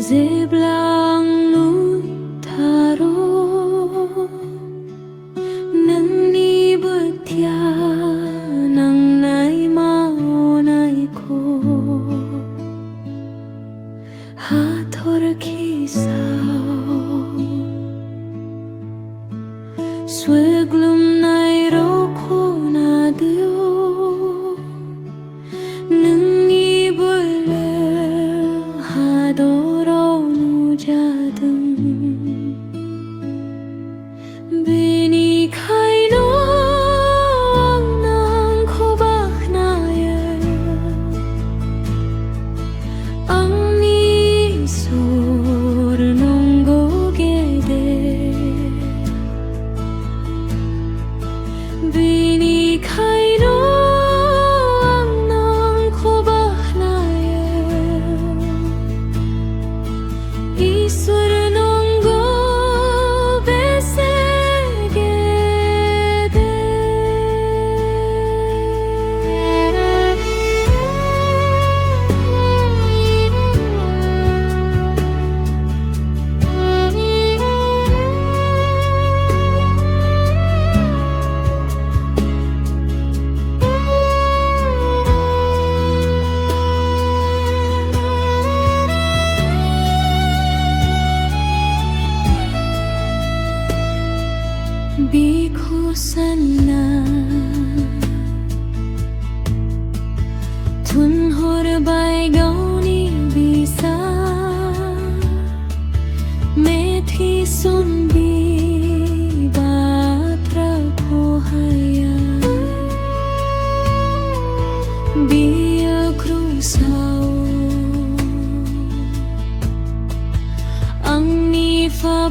dịp làng núi thả rô nâng ni bước thia nang nai mao nai ko ha thor khi sao suy glum nai ro ko na dio nâng ni bước ha 돌아오는 자등 비니 카이노 낭 코바나에 앙니 소를 농고게 돼 비니 카이노 Biko sana Tun hor bai gauni bisa Methi sun bi batra ko haya Bia krusau Ang ni fa